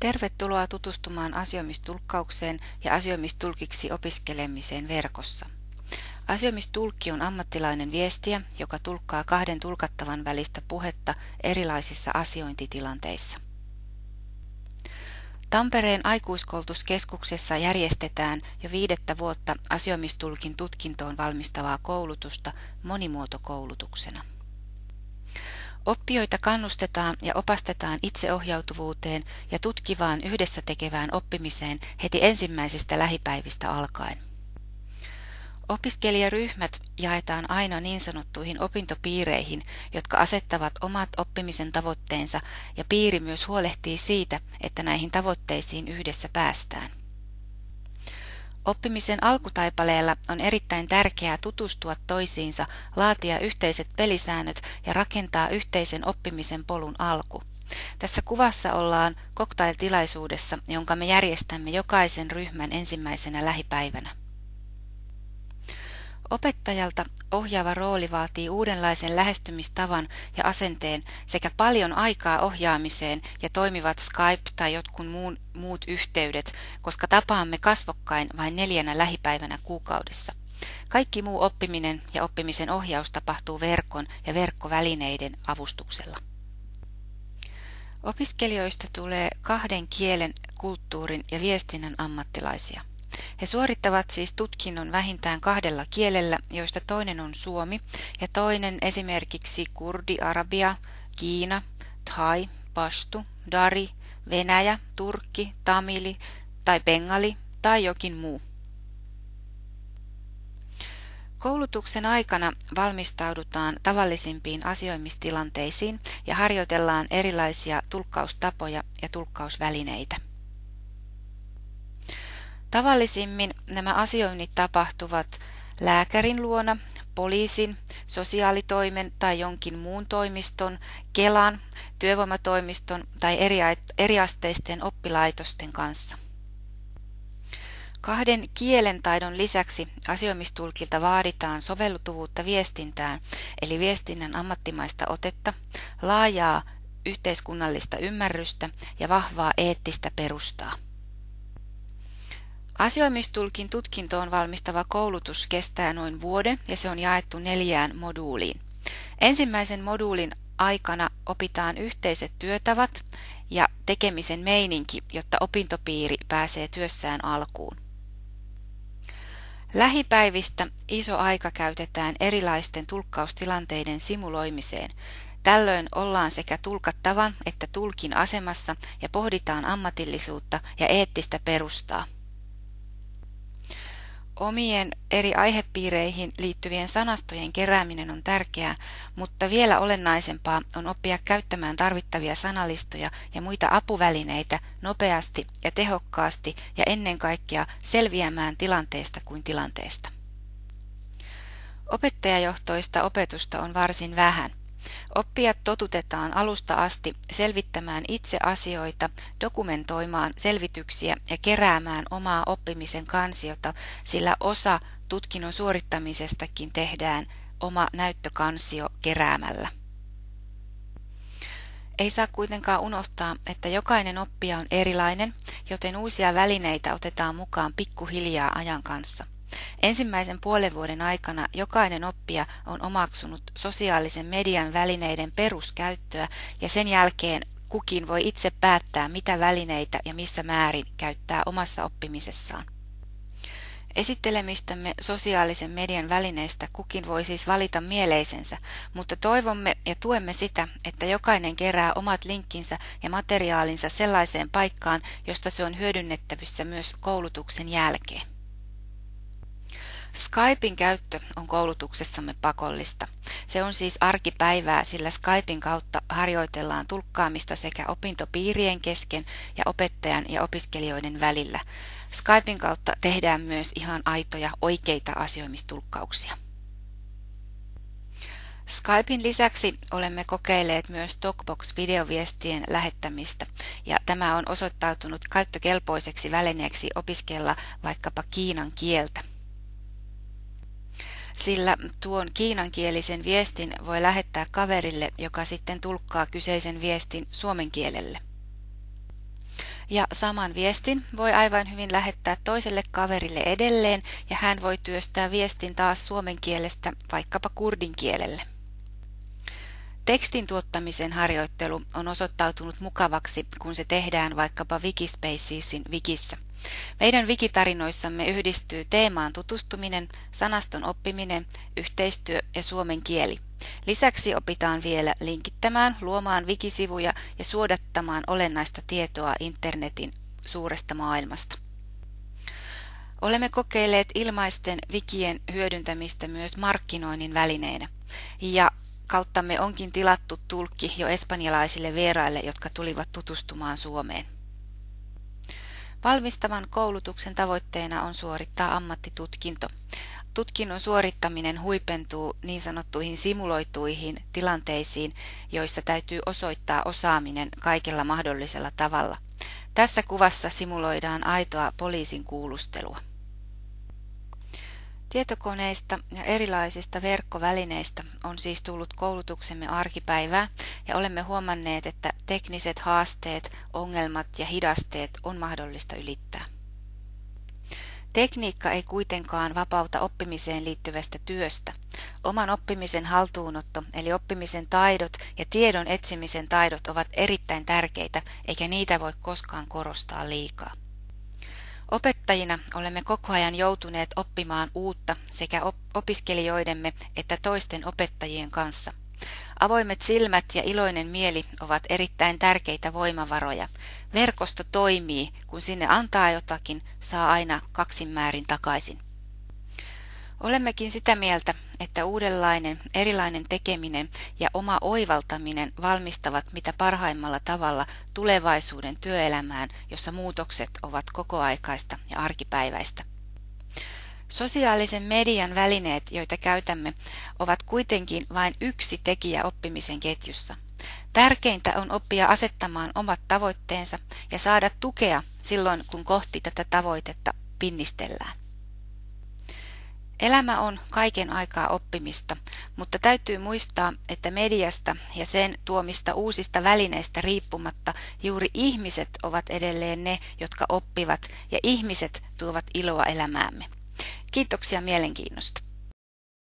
Tervetuloa tutustumaan asioimistulkkaukseen ja asioimistulkiksi opiskelemiseen verkossa. Asioimistulkki on ammattilainen viestiä, joka tulkkaa kahden tulkattavan välistä puhetta erilaisissa asiointitilanteissa. Tampereen aikuiskoulutuskeskuksessa järjestetään jo 5. vuotta asioimistulkin tutkintoon valmistavaa koulutusta monimuotokoulutuksena. Oppijoita kannustetaan ja opastetaan itseohjautuvuuteen ja tutkivaan yhdessä tekevään oppimiseen heti ensimmäisistä lähipäivistä alkaen. Opiskelijaryhmät jaetaan aina niin sanottuihin opintopiireihin, jotka asettavat omat oppimisen tavoitteensa, ja piiri myös huolehtii siitä, että näihin tavoitteisiin yhdessä päästään. Oppimisen alkutaipaleella on erittäin tärkeää tutustua toisiinsa, laatia yhteiset pelisäännöt ja rakentaa yhteisen oppimisen polun alku. Tässä kuvassa ollaan cocktailtilaisuudessa, jonka me järjestämme jokaisen ryhmän ensimmäisenä lähipäivänä. Opettajalta ohjaava rooli vaatii uudenlaisen lähestymistavan ja asenteen sekä paljon aikaa ohjaamiseen ja toimivat Skype tai jotkut muut yhteydet, koska tapaamme kasvokkain vain 4 lähipäivänä kuukaudessa. Kaikki muu oppiminen ja oppimisen ohjaus tapahtuu verkon ja verkkovälineiden avustuksella. Opiskelijoista tulee 2 kielen, kulttuurin ja viestinnän ammattilaisia. He suorittavat siis tutkinnon vähintään 2 kielellä, joista toinen on suomi ja toinen esimerkiksi kurdi, arabia, kiina, thai, pashtu, dari, venäjä, turkki, tamili tai bengali tai jokin muu. Koulutuksen aikana valmistaudutaan tavallisimpiin asioimistilanteisiin ja harjoitellaan erilaisia tulkkaustapoja ja tulkkausvälineitä. Tavallisimmin nämä asioinnit tapahtuvat lääkärin luona, poliisin, sosiaalitoimen tai jonkin muun toimiston, Kelan, työvoimatoimiston tai eriasteisten oppilaitosten kanssa. 2 kielen taidon lisäksi asioimistulkilta vaaditaan soveltuvuutta viestintään, eli viestinnän ammattimaista otetta, laajaa yhteiskunnallista ymmärrystä ja vahvaa eettistä perustaa. Asioimistulkin tutkintoon valmistava koulutus kestää noin vuoden ja se on jaettu 4 moduuliin. Ensimmäisen moduulin aikana opitaan yhteiset työtavat ja tekemisen meininki, jotta opintopiiri pääsee työssään alkuun. Lähipäivistä iso aika käytetään erilaisten tulkkaustilanteiden simuloimiseen. Tällöin ollaan sekä tulkattavan että tulkin asemassa ja pohditaan ammatillisuutta ja eettistä perustaa. Omien eri aihepiireihin liittyvien sanastojen kerääminen on tärkeää, mutta vielä olennaisempaa on oppia käyttämään tarvittavia sanalistoja ja muita apuvälineitä nopeasti ja tehokkaasti ja ennen kaikkea selviämään tilanteesta kuin tilanteesta. Opettajajohtoista opetusta on varsin vähän. Oppijat totutetaan alusta asti selvittämään itse asioita, dokumentoimaan selvityksiä ja keräämään omaa oppimisen kansiota, sillä osa tutkinnon suorittamisestakin tehdään oma näyttökansio keräämällä. Ei saa kuitenkaan unohtaa, että jokainen oppija on erilainen, joten uusia välineitä otetaan mukaan pikkuhiljaa ajan kanssa. Ensimmäisen puolen vuoden aikana jokainen oppija on omaksunut sosiaalisen median välineiden peruskäyttöä ja sen jälkeen kukin voi itse päättää, mitä välineitä ja missä määrin käyttää omassa oppimisessaan. Esittelemistämme sosiaalisen median välineistä kukin voi siis valita mieleisensä, mutta toivomme ja tuemme sitä, että jokainen kerää omat linkkinsä ja materiaalinsa sellaiseen paikkaan, josta se on hyödynnettävissä myös koulutuksen jälkeen. Skypein käyttö on koulutuksessamme pakollista. Se on siis arkipäivää, sillä Skypein kautta harjoitellaan tulkkaamista sekä opintopiirien kesken ja opettajan ja opiskelijoiden välillä. Skypein kautta tehdään myös ihan aitoja oikeita asioimistulkkauksia. Skypein lisäksi olemme kokeilleet myös TalkBox-videoviestien lähettämistä ja tämä on osoittautunut käyttökelpoiseksi välineeksi opiskella vaikkapa kiinan kieltä. Sillä tuon kiinankielisen viestin voi lähettää kaverille, joka sitten tulkkaa kyseisen viestin suomen kielelle. Ja saman viestin voi aivan hyvin lähettää toiselle kaverille edelleen ja hän voi työstää viestin taas suomen kielestä vaikkapa kurdin kielelle. Tekstin tuottamisen harjoittelu on osoittautunut mukavaksi, kun se tehdään vaikkapa Wikispacesin wikissä. Meidän wikitarinoissamme yhdistyy teemaan tutustuminen, sanaston oppiminen, yhteistyö ja suomen kieli. Lisäksi opitaan vielä linkittämään, luomaan wikisivuja ja suodattamaan olennaista tietoa internetin suuresta maailmasta. Olemme kokeilleet ilmaisten wikien hyödyntämistä myös markkinoinnin välineenä ja kauttamme onkin tilattu tulkki jo espanjalaisille vieraille, jotka tulivat tutustumaan Suomeen. Valmistavan koulutuksen tavoitteena on suorittaa ammattitutkinto. Tutkinnon suorittaminen huipentuu niin sanottuihin simuloituihin tilanteisiin, joissa täytyy osoittaa osaaminen kaikella mahdollisella tavalla. Tässä kuvassa simuloidaan aitoa poliisin kuulustelua. Tietokoneista ja erilaisista verkkovälineistä on siis tullut koulutuksemme arkipäivää ja olemme huomanneet, että tekniset haasteet, ongelmat ja hidasteet on mahdollista ylittää. Tekniikka ei kuitenkaan vapauta oppimiseen liittyvästä työstä. Oman oppimisen haltuunotto eli oppimisen taidot ja tiedon etsimisen taidot ovat erittäin tärkeitä, eikä niitä voi koskaan korostaa liikaa. Opettajina olemme koko ajan joutuneet oppimaan uutta sekä opiskelijoidemme että toisten opettajien kanssa. Avoimet silmät ja iloinen mieli ovat erittäin tärkeitä voimavaroja. Verkosto toimii, kun sinne antaa jotakin, saa aina kaksin määrin takaisin. Olemmekin sitä mieltä, että uudenlainen, erilainen tekeminen ja oma oivaltaminen valmistavat mitä parhaimmalla tavalla tulevaisuuden työelämään, jossa muutokset ovat kokoaikaista ja arkipäiväistä. Sosiaalisen median välineet, joita käytämme, ovat kuitenkin vain yksi tekijä oppimisen ketjussa. Tärkeintä on oppia asettamaan omat tavoitteensa ja saada tukea silloin, kun kohti tätä tavoitetta pinnistellään. Elämä on kaiken aikaa oppimista, mutta täytyy muistaa, että mediasta ja sen tuomista uusista välineistä riippumatta juuri ihmiset ovat edelleen ne, jotka oppivat ja ihmiset tuovat iloa elämäämme. Kiitoksia mielenkiinnosta.